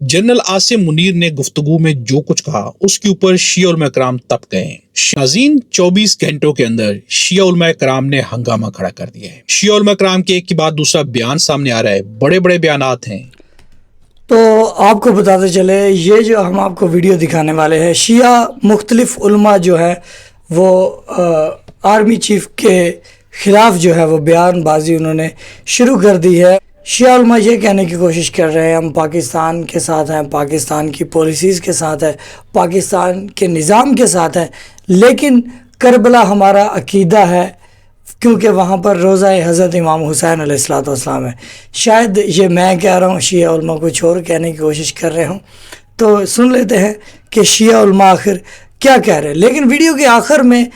General Asim Munir ने गुफ्तगू में जो कुछ कहा उसके ऊपर शिया उलमा कराम तप गए हैं। नाज़रीन, 24 घंटों के अंदर शिया उलमा कराम ने हंगामा खड़ा कर दिया है। शिया उलमा कराम के एक के बाद दूसरा बयान सामने आ रहा है, बड़े बड़े बयानात हैं। तो आपको बताते चले, ये जो हम आपको वीडियो दिखाने वाले हैं, शिया मुख्तलिफ उलमा जो है वो आर्मी चीफ के ख़िलाफ़ जो है वो बयानबाजी उन्होंने शुरू कर दी है। शिया उलमा ये कहने की कोशिश कर रहे हैं हम पाकिस्तान के साथ हैं, पाकिस्तान की पॉलिसीज़ के साथ है, पाकिस्तान के निज़ाम के साथ है, लेकिन करबला हमारा अकीदा है क्योंकि वहाँ पर रोज़ा हज़रत इमाम हुसैन अलैहिस्सलाम है। शायद ये मैं कह रहा हूँ, शिया उलमा कुछ और कहने की कोशिश कर रहे हूँ। तो सुन लेते हैं कि शिया उलमा आखिर क्या कह रहे हैं। लेकिन वीडियो के आखिर में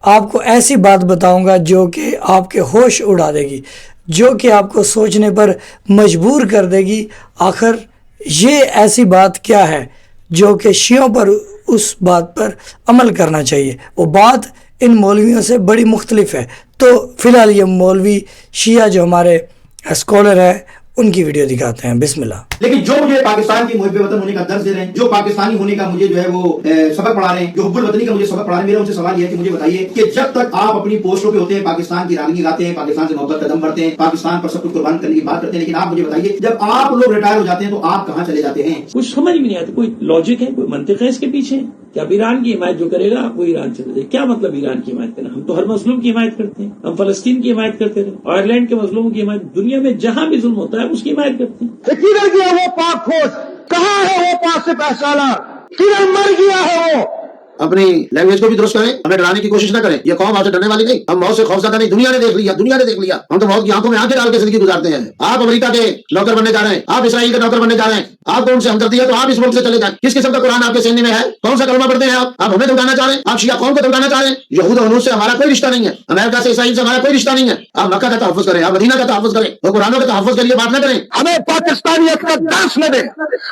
आपको ऐसी बात बताऊंगा जो कि आपके होश उड़ा देगी, जो कि आपको सोचने पर मजबूर कर देगी। आखिर ये ऐसी बात क्या है जो कि शियों पर उस बात पर अमल करना चाहिए। वो बात इन मौलवियों से बड़ी मुख्तलिफ है। तो फ़िलहाल ये मौलवी शिया जो हमारे स्कॉलर है उनकी वीडियो दिखाते हैं। बिस्मिल्लाह। लेकिन जो मुझे पाकिस्तान की मुहिब वतन होने का दर्ज दे रहे हैं, जो पाकिस्तानी होने का मुझे जो है वो सबक पढ़ा रहे हैं, जो हुब्बुल वतनी का मुझे सबक पढ़ा रहे हैं, मेरा उनसे सवाल यह है कि मुझे बताइए कि जब तक आप अपनी पोस्टों पे होते हैं, पाकिस्तान की रागनी गाते हैं, पाकिस्तान से मोहब्बत कदम बढ़ते हैं, पाकिस्तान पर सब कुछ कुर्बान करने की बात करते हैं, लेकिन आप मुझे बताइए जब आप लोग रिटायर हो जाते हैं तो आप कहाँ चले जाते हैं? कुछ समझ में नहीं आता। कोई लॉजिक है, कोई मंतिक है इसके पीछे? क्या ईरान की हिमायत जो करेगा वो ईरान चले जाए? क्या मतलब ईरान की हिमायत करना? हम तो हर मजलूम की हिमायत करते हैं, हम फलस्तीन की हिमायत करते रहे, आयरलैंड के मजलूमों की हिमायत, दुनिया में जहां भी जुल्म होता है उसकी हिमायत करते हैं। किधर गया वो पाक खोज? कहाँ है वो पाक से पहचाना? किधर मर गया है वो? अपनी लैंग्वेज को भी दुरुस्त करें, हमें डराने की कोशिश न करें। ये कौम आपसे डरने वाली नहीं, हम मौत से खौफजदा नहीं। दुनिया ने देख लिया, दुनिया ने देख लिया। हम तो मौत की आंखों में आंखें डाल के जिंदगी गुजारते हैं। आप अमेरिका के नौकर बनने जा रहे हैं, आप इसराइल के नौकर बनने जा रहे हैं, आपको उनसे हमदर्दी है तो आप इस मुल्क से चले जाएं। किस किस्म का कुरान आपके सीने में है? कौन सा कलमा पढ़ते हैं आप हमें दौड़ाना चाह रहे हैं? आप शिया कौम को दौड़ाना चाह रहे हैं? यहूद और से हमारा कोई रिश्ता नहीं है, अमेरिका से इसराइल से हमारा कोई रिश्ता नहीं है। आप मक्का का तहफ़्फ़ुज़ करें, आप मदीना का तहफ़्फ़ुज़ करें, और कुरानों का तहफ़्फ़ुज़ के लिए बात न करें। हमें पाकिस्तानियत का दर्स न दे।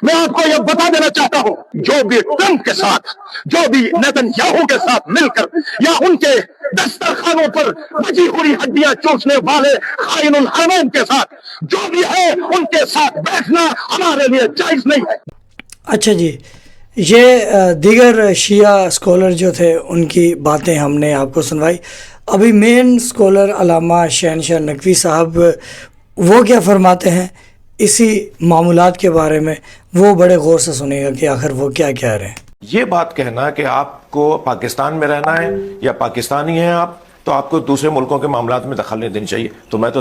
मैं आपको यह बता देना चाहता हूँ, जो भी ट्रंप के साथ, जो भी नेतन्याहू के साथ मिलकर या उनके दस्तरखानों पर बची हुई हड्डियां चूसने वाले खाइनुल हरमैन के साथ जो भी है उनके साथ बैठना हमारे लिए जायज नहीं है। अच्छा जी, ये दीगर शिया स्कॉलर जो थे उनकी बातें हमने आपको सुनवाई। अभी मेन स्कॉलर अल्लामा शहनशाह नकवी साहब वो क्या फरमाते हैं इसी मामूलात के बारे में, वो बड़े गौर से सुनेगा कि आखिर वो क्या कह रहे हैं। ये बात कहना कि आपको पाकिस्तान में रहना है या पाकिस्तानी हैं आप, तो आपको दूसरे मुल्कों के मामलात में दखल नहीं देनी चाहिए। तो मैं तो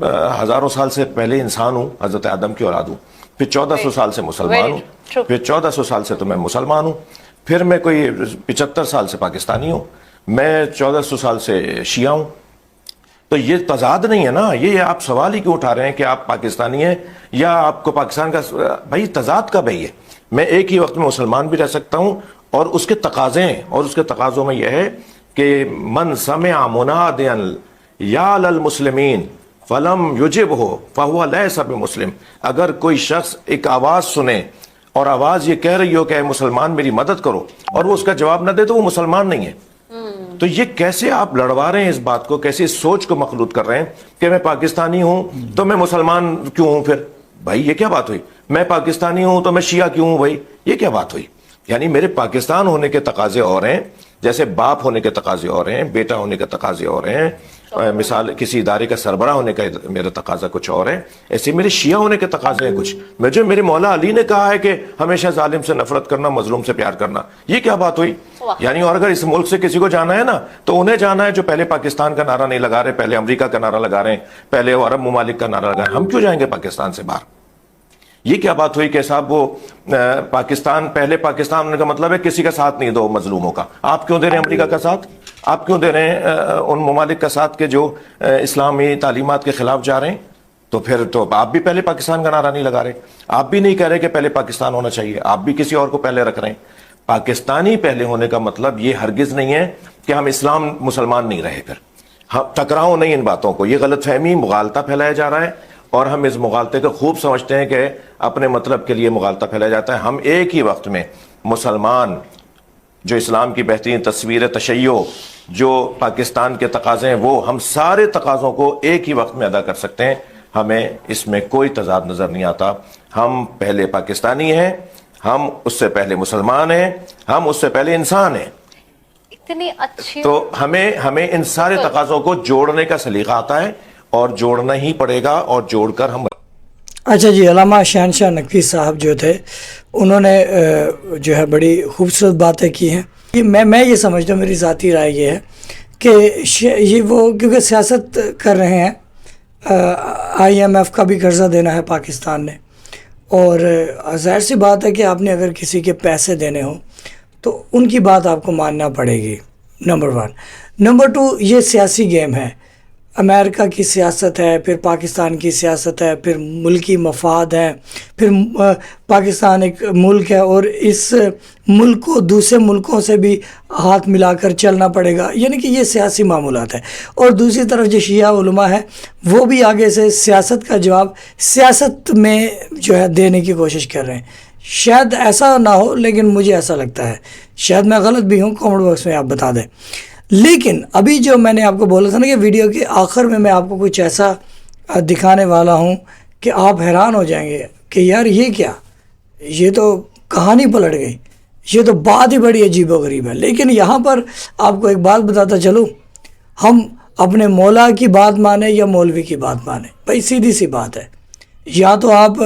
हज़ारों साल से पहले इंसान हूँ, हज़रत आदम की औलाद हूँ, फिर 1400 साल से मुसलमान हूँ, फिर 1400 साल से तो मैं मुसलमान हूँ, फिर मैं कोई 75 साल से पाकिस्तानी हूँ, मैं 1400 साल से शिया हूँ। तो ये तजाद नहीं है ना। ये आप सवाल ही क्यों उठा रहे हैं कि आप पाकिस्तानी हैं या आपको पाकिस्तान का? भाई तजाद कब है? ये मैं एक ही वक्त में मुसलमान भी रह सकता हूँ, और उसके तकाजे हैं, और उसके तकाज़ों में यह है कि मन समिअ मुनादियन या लल मुस्लिमीन फलम युजिब हो फहुव लैसा बिमुस्लिम। अगर कोई शख्स एक आवाज़ सुने और आवाज़ ये कह रही हो कि मुसलमान मेरी मदद करो, और वो उसका जवाब न दे, तो वो मुसलमान नहीं है। तो ये कैसे आप लड़वा रहे हैं इस बात को, कैसे इस सोच को मखलूत कर रहे हैं कि मैं पाकिस्तानी हूं तो मैं मुसलमान क्यों हूं? फिर भाई ये क्या बात हुई? मैं पाकिस्तानी हूं तो मैं शिया क्यों हूं? भाई ये क्या बात हुई? यानी मेरे पाकिस्तान होने के तकाजे और हैं, जैसे बाप होने के तकाजे और हैं, बेटा होने के तकाजे और हैं, मिसाल किसी इदारे का सरबरा होने का मेरा तकाजा कुछ और है, ऐसे मेरे शिया होने के तकाजे हैं कुछ। मुझे मेरे मौला अली ने कहा है कि हमेशा जालिम से नफरत करना, मजलूम से प्यार करना। ये क्या बात हुई? यानी और अगर इस मुल्क से किसी को जाना है ना, तो उन्हें जाना है जो पहले पाकिस्तान का नारा नहीं लगा रहे, पहले अमेरिका का नारा लगा रहे हैं, पहले अरब ममालिक का नारा लगा रहे हैं। हम क्यों जाएंगे पाकिस्तान से बाहर? ये क्या बात हुई कि साहब वो पाकिस्तान, पहले पाकिस्तान होने का मतलब है किसी का साथ नहीं दो मजलूमों का। आप क्यों दे रहे हैं अमेरिका का साथ? आप क्यों दे रहे हैं उन ममालिक का साथ के जो इस्लामी तालीमात के खिलाफ जा रहे हैं? तो फिर तो आप भी पहले पाकिस्तान का नारा नहीं लगा रहे, आप भी नहीं कह रहे कि पहले पाकिस्तान होना चाहिए, आप भी किसी और को पहले रख रहे हैं। पाकिस्तानी पहले होने का मतलब ये हरगिज नहीं है कि हम इस्लाम मुसलमान नहीं रहे। फिर हम टकराओ नहीं इन बातों को, ये गलत फहमी, मुगालता फैलाया जा रहा है, और हम इस मुगालते को खूब समझते हैं कि अपने मतलब के लिए मुगालता फैलाया जाता है। हम एक ही वक्त में मुसलमान, जो इस्लाम की बेहतरीन तस्वीर तशय्यो, जो पाकिस्तान के तकाज़े हैं, वो हम सारे तकाज़ों को एक ही वक्त में अदा कर सकते हैं। ہمیں اس میں کوئی تضاد نظر نہیں آتا. ہم پہلے پاکستانی ہیں, ہم اس سے پہلے مسلمان ہیں, ہم اس سے پہلے انسان ہیں. اتنی اچھی تو ہمیں ان سارے تقاضوں کو جوڑنے کا سلیقہ آتا ہے, اور جوڑنا ہی پڑے گا, اور جوڑ کر ہم. اچھا جی, علامہ شہنشاہ نقوی صاحب جو تھے انہوں نے جو ہے بڑی خوبصورت باتیں کی ہیں. میں یہ سمجھتا ہوں, میری ذاتی رائے یہ ہے کہ یہ وہ کیونکہ سیاست کر رہے ہیں, IMF کا بھی قرضہ دینا ہے پاکستان نے, اور ظاہر سی بات ہے کہ آپ نے اگر کسی کے پیسے دینے ہوں تو ان کی بات آپ کو ماننا پڑے گی, نمبر 1. نمبر 2, یہ سیاسی گیم ہے. امریکہ کی سیاست ہے, پھر پاکستان کی سیاست ہے, پھر ملکی مفاد ہے, پھر پاکستان ایک ملک ہے اور اس ملک کو دوسرے ملکوں سے بھی ہاتھ ملا کر چلنا پڑے گا, یعنی کہ یہ سیاسی معاملات ہے. اور دوسری طرف جو شیعہ علماء ہے وہ بھی آگے سے سیاست کا جواب سیاست میں جو ہے دینے کی کوشش کر رہے ہیں. شاید ایسا نہ ہو, لیکن مجھے ایسا لگتا ہے, شاید میں غلط بھی ہوں, کامنٹ باکس میں آپ بتا دیں. لیکن ابھی جو میں نے آپ کو بولا تھا نا کہ ویڈیو کے آخر میں آپ کو کچھ ایسا دکھانے والا ہوں کہ آپ حیران ہو جائیں گے کہ یار یہ کیا, یہ تو کہانی پلٹ گئی, یہ تو بات ہی بڑی عجیب و غریب ہے. لیکن یہاں پر آپ کو ایک بات بتاتا چلوں, ہم اپنے مولا کی بات مانیں یا مولوی کی بات مانیں, بھائی سیدھی سی بات ہے, یا تو آپ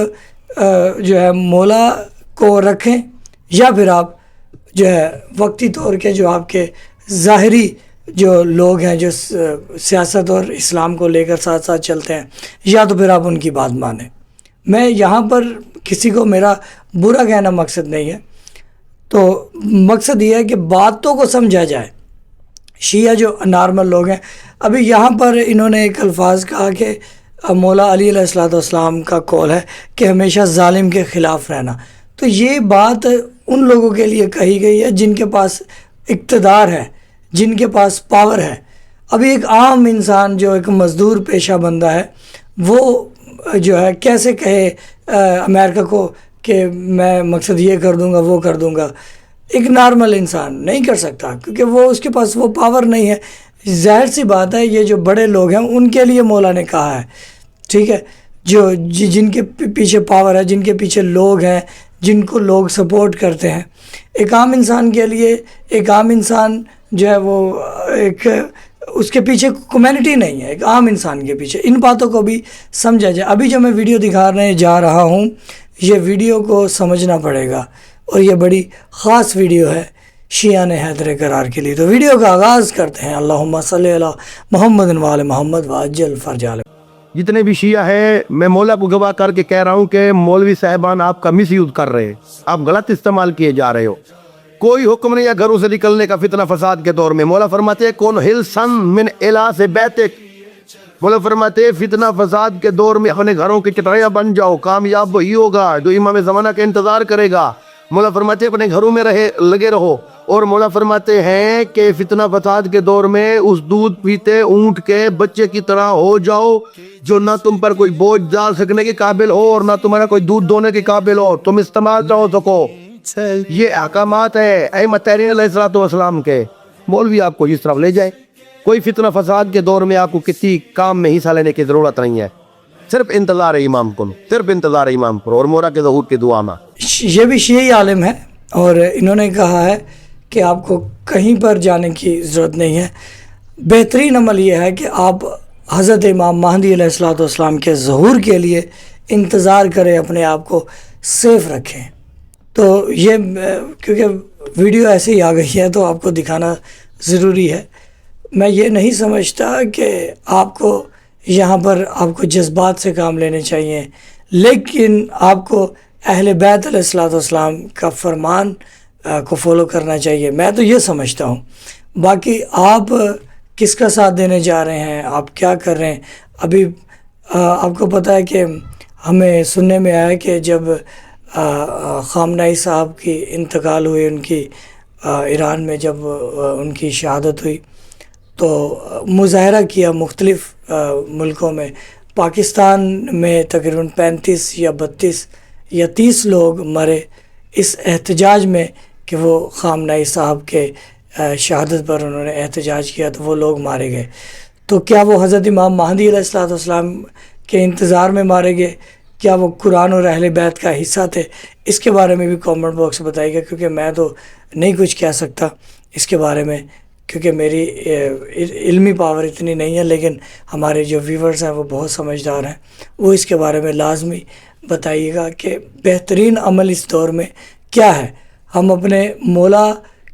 جو ہے مولا کو رکھیں, یا پھر آپ جو ہے وقتی طور کے جو آپ کے ظاہری جو لوگ ہیں جو سیاست اور اسلام کو لے کر ساتھ ساتھ چلتے ہیں, یا تو پھر آپ ان کی بات مانیں. میں یہاں پر کسی کو میرا برا کہنا مقصد نہیں ہے, تو مقصد یہ ہے کہ باتوں کو سمجھا جائے. شیعہ جو نارمل لوگ ہیں, ابھی یہاں پر انہوں نے ایک الفاظ کہا کہ مولا علی علیہ السلام کا قول ہے کہ ہمیشہ ظالم کے خلاف رہنا. تو یہ بات ان لوگوں کے لیے کہی گئی ہے جن کے پاس اقتدار ہے, جن کے پاس پاور ہے. ابھی ایک عام انسان جو ایک مزدور پیشہ بندہ ہے وہ جو ہے کیسے کہے امریکہ کو کہ میں مقصد یہ کر دوں گا وہ کر دوں گا. ایک نارمل انسان نہیں کر سکتا کیونکہ وہ اس کے پاس وہ پاور نہیں ہے. ظاہر سی بات ہے یہ جو بڑے لوگ ہیں ان کے لیے مولا نے کہا ہے, ٹھیک ہے, جو جن کے پیچھے پاور ہے, جن کے پیچھے لوگ ہیں, جن کو لوگ سپورٹ کرتے ہیں. ایک عام انسان کے لیے, ایک عام انسان جو ہے وہ ایک اس کے پیچھے کمیونٹی نہیں ہے, ایک عام انسان کے پیچھے. ان باتوں کو بھی سمجھا جائے. ابھی جو میں ویڈیو دکھانے جا رہا ہوں یہ ویڈیو کو سمجھنا پڑے گا, اور یہ بڑی خاص ویڈیو ہے شیعہ نے حیدر قرار کے لیے. تو ویڈیو کا آغاز کرتے ہیں. اللہم صلی علی محمد و آل محمد وعجل فرجہ. جتنے بھی شیعہ ہیں, میں مولا کو گواہ کر کے کہہ رہا ہوں کہ مولوی صاحبان آپ کا مس یوز کر رہے ہیں, آپ غلط استعمال کیے جا رہے ہو. کوئی حکم نہیں ہے گھروں سے نکلنے کا فتنہ فساد کے دور میں. مولا فرماتے ہیں کون حلسن من الاس بیتک, مولا فرماتے ہیں فتنہ فساد کے دور میں اپنے گھروں کی چٹائیاں بن جاؤ, کامیاب وہی ہوگا جو امام زمانہ کا انتظار کرے گا. مولا فرماتے ہیں اپنے گھروں میں لگے رہو. اور مولا فرماتے ہیں کہ فتنہ فساد کے دور میں اس دودھ پیتے اونٹ کے بچے کی طرح ہو جاؤ جو نہ تم پر کوئی بوجھ ڈال سکنے کے قابل ہو اور نہ تمہارا کوئی دودھ دونے کے قابل ہو, تم استعمال نہ ہو سکو. یہ احکامات ہیں ائمہ تحریر علیہ السلام کے. مولوی آپ کو اس طرف لے جائیں. کوئی فتنہ فساد کے دور میں آپ کو کسی کام میں حصہ لینے کی ضرورت نہیں ہے, صرف انتظار امام کو, صرف انتظار امام پر اور مولا کے ظہور کی دعا میں. یہ بھی شیعی عالم ہے اور انہوں نے کہا ہے کہ آپ کو کہیں پر جانے کی ضرورت نہیں ہے. بہترین عمل یہ ہے کہ آپ حضرت امام مہدی علیہ السلام کے ظہور کے لیے انتظار کریں, اپنے آپ کو سیف رکھیں. تو یہ کیونکہ ویڈیو ایسے ہی آ گئی ہے تو آپ کو دکھانا ضروری ہے. میں یہ نہیں سمجھتا کہ آپ کو یہاں پر آپ کو جذبات سے کام لینے چاہیے, لیکن آپ کو اہل بیت علیہ السلام کا فرمان کو فالو کرنا چاہیے. میں تو یہ سمجھتا ہوں. باقی آپ کس کا ساتھ دینے جا رہے ہیں, آپ کیا کر رہے ہیں. ابھی آپ کو پتہ ہے کہ ہمیں سننے میں آیا کہ جب خامنہئی صاحب کی انتقال ہوئی, ان کی ایران میں جب ان کی شہادت ہوئی تو مظاہرہ کیا مختلف ملکوں میں. پاکستان میں تقریباً 35 یا 32 یا 30 لوگ مرے اس احتجاج میں کہ وہ خامنہئی صاحب کے شہادت پر انہوں نے احتجاج کیا تو وہ لوگ مارے گئے. تو کیا وہ حضرت امام مہدی علیہ السلام کہ انتظار میں مارے گئے، کیا وہ قرآن اور اہل بیت کا حصہ تھے؟ اس کے بارے میں بھی کامنٹ باکس بتائیے گا، کیونکہ میں تو نہیں کچھ کہہ سکتا اس کے بارے میں، کیونکہ میری علمی پاور اتنی نہیں ہے، لیکن ہمارے جو ویورز ہیں وہ بہت سمجھدار ہیں، وہ اس کے بارے میں لازمی بتائیے گا کہ بہترین عمل اس دور میں کیا ہے۔ ہم اپنے مولا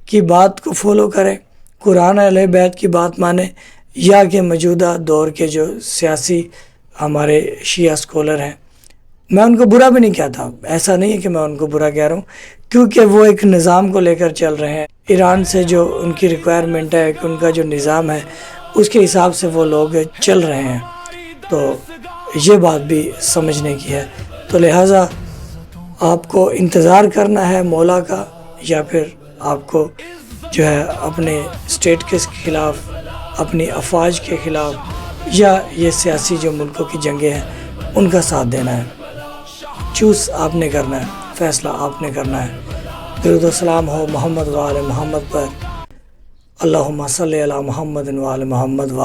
کی بات کو فالو کریں، قرآن اہل بیت کی بات مانیں، یا کہ موجودہ دور کے جو سیاسی ہمارے شیعہ اسکالر ہیں، میں ان کو برا بھی نہیں کہتا، ایسا نہیں ہے کہ میں ان کو برا کہہ رہا ہوں، کیونکہ وہ ایک نظام کو لے کر چل رہے ہیں۔ ایران سے جو ان کی ریکوائرمنٹ ہے کہ ان کا جو نظام ہے اس کے حساب سے وہ لوگ چل رہے ہیں، تو یہ بات بھی سمجھنے کی ہے۔ تو لہٰذا آپ کو انتظار کرنا ہے مولا کا، یا پھر آپ کو جو ہے اپنے اسٹیٹ کے خلاف، اپنی افواج کے خلاف، یا یہ سیاسی جو ملکوں کی جنگیں ہیں ان کا ساتھ دینا ہے۔ چوز آپ نے کرنا ہے، فیصلہ آپ نے کرنا ہے۔ درود و سلام ہو محمد و آل محمد پر، اللہم صلی علی محمد و آل محمد۔